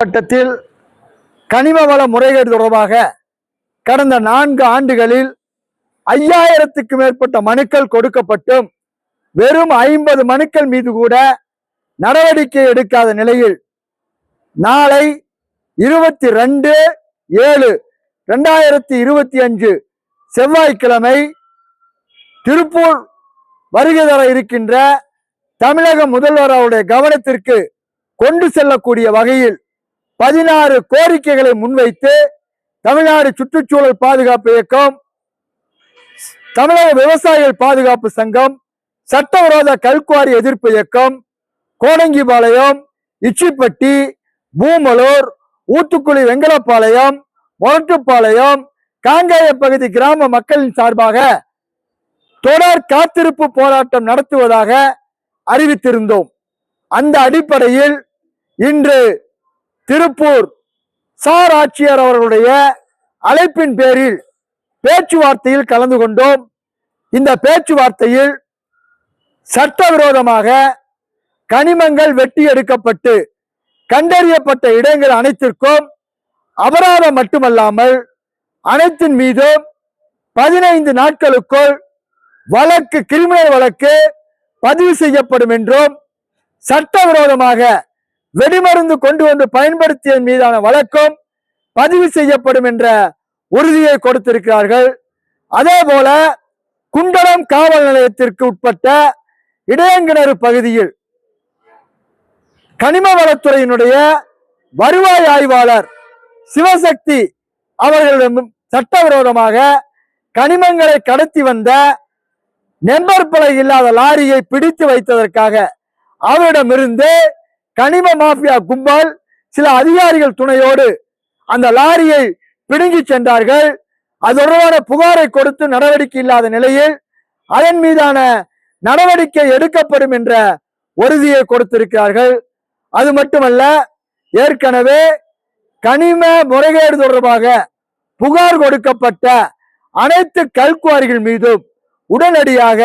மாவட்டத்தில் கனிம வள முறைகேடு தொடர்பாக கடந்த 4 ஆண்டுகளில் 5000க்கு மேற்பட்ட மனுக்கள் கொடுக்கப்பட்டும் வெறும் 50 மனுக்கள் மீது கூட நடவடிக்கை எடுக்காத நிலையில் நாளை 22/7/2025 செவ்வாய்க்கிழமை திருப்பூர் வருகை தர இருக்கின்ற தமிழக முதல்வர் அவருடைய கவனத்திற்கு கொண்டு செல்லக்கூடிய வகையில் 16 கோரிக்கைகளை முன்வைத்து தமிழ்நாடு சுற்றுச்சூழல் பாதுகாப்பு இயக்கம், தமிழக விவசாயிகள் பாதுகாப்பு சங்கம், சட்டவிரோத கல்குவாரி எதிர்ப்பு இயக்கம், கோடங்கிபாளையம், இச்சிப்பட்டி, பூமலூர், ஊத்துக்குளி, வெங்கலப்பாளையம், மொரட்டுப்பாளையம், காங்கேய பகுதி கிராம மக்களின் சார்பாக தொடர் காத்திருப்பு போராட்டம் நடத்துவதாக அறிவித்திருந்தோம். அந்த அடிப்படையில் இன்று திருப்பூர் சார் ஆட்சியர் அவர்களுடைய அழைப்பின் பேரில் பேச்சுவார்த்தையில் கலந்து கொண்டோம். இந்த பேச்சுவார்த்தையில் சட்டவிரோதமாக கனிமங்கள் வெட்டி எடுக்கப்பட்டு கண்டறியப்பட்ட இடங்கள் அனைத்திற்கும் அபராதம் மட்டுமல்லாமல் அனைத்தின் மீதும் 15 நாட்களுக்குள் வழக்கு, கிரிமினல் வழக்கு பதிவு செய்யப்படும் என்றும், சட்டவிரோதமாக வெடிமருந்து கொண்டு வந்து பயன்படுத்திய மீதான வழக்கும் பதிவு செய்யப்படும் என்ற உறுதியை கொடுத்திருக்கிறார்கள். அதே போல குண்டடம் காவல் நிலையத்திற்கு உட்பட்ட இடையங்கிணறு பகுதியில் கனிம வளத்துறையினுடைய வருவாய் ஆய்வாளர் சிவசக்தி அவர்களிடம் சட்டவிரோதமாக கனிமங்களை கடத்தி வந்த நம்பர் பலகை இல்லாத லாரியை பிடித்து வைத்ததற்காக அவரிடமிருந்து கனிம மாஃபியா கும்பல் சில அதிகாரிகள் துணையோடு அந்த லாரியை பிடுங்கி சென்றார்கள். அது தொடர்பான புகாரை கொடுத்து நடவடிக்கை இல்லாத நிலையில் அதன் மீதான நடவடிக்கை எடுக்கப்படும் என்ற உறுதியை கொடுத்திருக்கிறார்கள். அது மட்டுமல்ல, ஏற்கனவே கனிம முறைகேடு தொடர்பாக புகார் கொடுக்கப்பட்ட அனைத்து கல்குவாரிகள் மீதும் உடனடியாக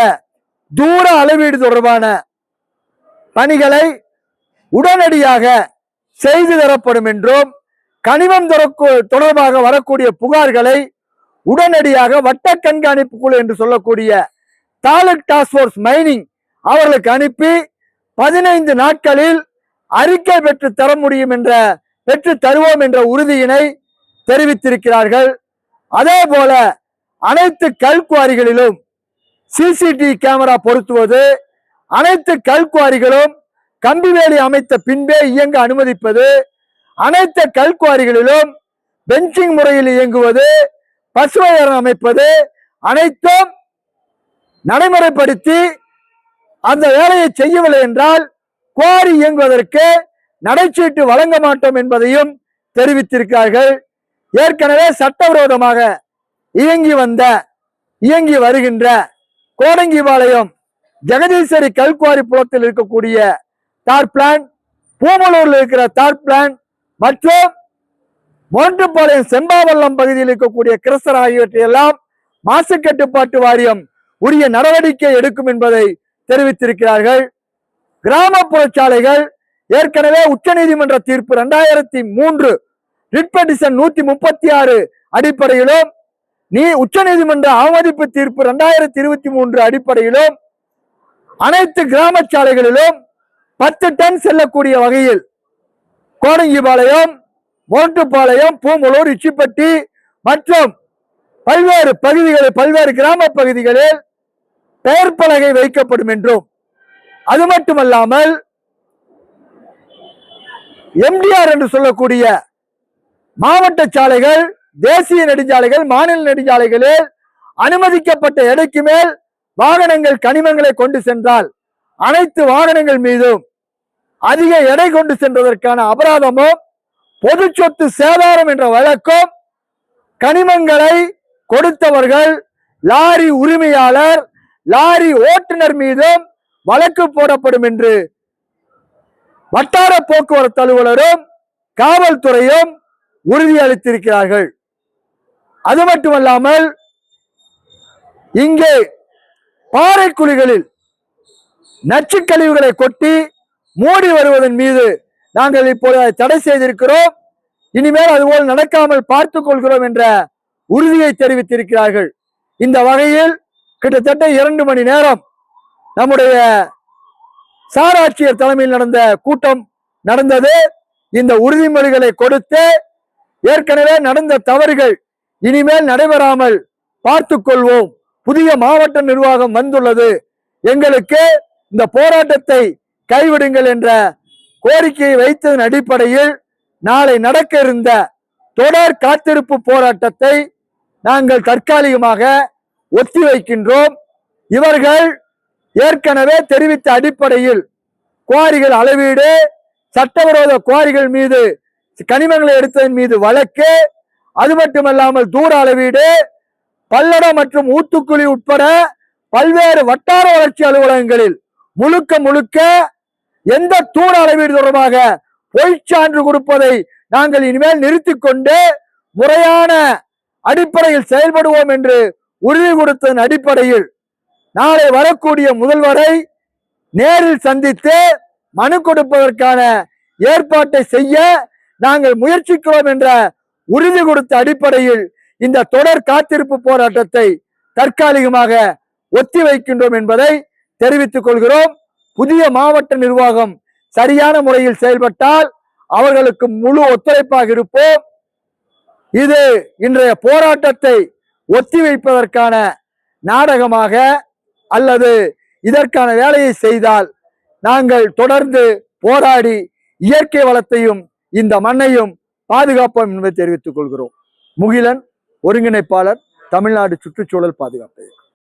தூர அளவீடு தொடர்பான பணிகளை உடனடியாக செய்து தரப்படும் என்றும், கனிமம் தொடர்பாக வரக்கூடிய புகார்களை உடனடியாக வட்ட கண்காணிப்பு குழு என்று சொல்லக்கூடிய தாலுக் டாஸ்க் போர்ஸ் மைனிங் அவர்களுக்கு அனுப்பி 15 நாட்களில் அறிக்கை பெற்று தருவோம் என்ற உறுதியினை தெரிவித்திருக்கிறார்கள். அதே போல அனைத்து கல்குவாரிகளிலும் சிசிடிவி கேமரா பொருத்துவது, அனைத்து கல்குவாரிகளும் கம்பிவேலி அமைத்த பின்பே இயங்க அனுமதிப்பது, அனைத்து கல்குவாரிகளிலும் பெஞ்சிங் முறையில் இயங்குவது, பசுமையரம் அமைப்பது அனைத்தும் நடைமுறைப்படுத்தி அந்த வேலையை செய்யவில்லை என்றால் குவாரி இயங்குவதற்கு நடைச்சீட்டு வழங்க மாட்டோம் என்பதையும் தெரிவித்திருக்கிறார்கள். ஏற்கனவே சட்டவிரோதமாக இயங்கி வருகின்ற கோடங்கிபாளையம் ஜெகதீஸ்வரி கல்குவாரி புலத்தில் இருக்கக்கூடிய தார் பிளான், பூமலூரில் இருக்கிற தார் பிளான் மற்றும் மொரட்டுப்பாளையம் செம்பாவல்லம் பகுதியில் இருக்கக்கூடிய கிரசர் ஆகியவற்றையெல்லாம் மாசு கட்டுப்பாட்டு வாரியம் உரிய நடவடிக்கை எடுக்கும் என்பதை தெரிவித்திருக்கிறார்கள். கிராமப்புற சாலைகள் ஏற்கனவே உச்சநீதிமன்ற தீர்ப்பு 2003 ரிட் பெட்டிஷன் 136 அடிப்படையிலும், உச்சநீதிமன்ற அவமதிப்பு தீர்ப்பு 2023 அடிப்படையிலும் அனைத்து கிராம சாலைகளிலும் 10 டன் செல்லக்கூடிய வகையில் கோடங்கிபாளையம், மொரட்டுப்பாளையம், பூமலூர், இச்சிப்பட்டி மற்றும் பல்வேறு கிராம பகுதிகளில் பெயர் பலகை வைக்கப்படும் என்றும், அது மட்டுமல்லாமல் எம்டிஆர் என்று சொல்லக்கூடிய மாவட்ட சாலைகள், தேசிய நெடுஞ்சாலைகள், மாநில நெடுஞ்சாலைகளில் அனுமதிக்கப்பட்ட எடைக்கு மேல் வாகனங்கள் கனிமங்களை கொண்டு சென்றால் அனைத்து வாகனங்கள் மீதும் அதிக எடை கொண்டு சென்றதற்கான அபராதமும், பொது சொத்து சேதாரம் என்ற வழக்கும், கனிமங்களை கொடுத்தவர்கள் லாரி உரிமையாளர், லாரி ஓட்டுநர் மீதும் வழக்கு போடப்படும் என்று வட்டார போக்குவரத்து அலுவலரும் காவல்துறையும் உறுதியளித்திருக்கிறார்கள். அது மட்டுமல்லாமல் இங்கே பாறை குழிகளில் நச்சு கழிவுகளை கொட்டி மூடி வருவதன் மீது நாங்கள் இப்போது அதை தடை செய்திருக்கிறோம், இனிமேல் அதுபோல் நடக்காமல் பார்த்துக் கொள்கிறோம் என்ற உறுதியை தெரிவித்திருக்கிறார்கள். இந்த வகையில் கிட்டத்தட்ட 2 மணி நேரம் நம்முடைய சார் ஆட்சியர் தலைமையில் நடந்த கூட்டம் நடந்தது. இந்த உறுதிமொழிகளை கொடுத்து ஏற்கனவே நடந்த தவறுகள் இனிமேல் நடைபெறாமல் பார்த்துக் கொள்வோம். புதிய மாவட்ட நிர்வாகம் வந்துள்ளது, எங்களுக்கு இந்த போராட்டத்தை கைவிடுங்கள் என்ற கோரிக்கையை வைத்ததன் அடிப்படையில் நாளை நடக்க இருந்த தொடர் காத்திருப்பு போராட்டத்தை நாங்கள் தற்காலிகமாக ஒத்திவைக்கின்றோம். இவர்கள் ஏற்கனவே தெரிவித்த அடிப்படையில் குவாரிகள் அளவீடு, சட்டவிரோத குவாரிகள் மீது கனிமங்களை எடுத்ததன் மீது வழக்கு, அது மட்டுமல்லாமல் தூர அளவீடு, பல்லடம் மற்றும் ஊத்துக்குழி உட்பட பல்வேறு வட்டார வளர்ச்சி அலுவலகங்களில் முழுக்க எந்த தூர அளவீடு தொடர்பாக பொய்ச்சான்று கொடுப்பதை நாங்கள் இனிமேல் நிறுத்திக் கொண்டு முறையான அடிப்படையில் செயல்படுவோம் என்று உறுதி கொடுத்ததன் அடிப்படையில் நாளை வரக்கூடிய முதல்வரை நேரில் சந்தித்து மனு கொடுப்பதற்கான ஏற்பாட்டை செய்ய நாங்கள் முயற்சிக்கிறோம் என்ற உறுதி கொடுத்த அடிப்படையில் இந்த தொடர் காத்திருப்பு போராட்டத்தை தற்காலிகமாக ஒத்திவைக்கின்றோம் என்பதை தெரிவித்துக் கொள்கிறோம். புதிய மாவட்ட நிர்வாகம் சரியான முறையில் செயல்பட்டால் அவர்களுக்கு முழு ஒத்துழைப்பாக இருப்போம். இது இன்றைய போராட்டத்தை ஒத்திவைப்பதற்கான நாடகமாக அல்லது இதற்கான வேலையை செய்தால் நாங்கள் தொடர்ந்து போராடி இயற்கை வளத்தையும் இந்த மண்ணையும் பாதுகாப்போம் என்பதை தெரிவித்துக் கொள்கிறோம். முகிலன், ஒருங்கிணைப்பாளர், தமிழ்நாடு சுற்றுச்சூழல் பாதுகாப்பு.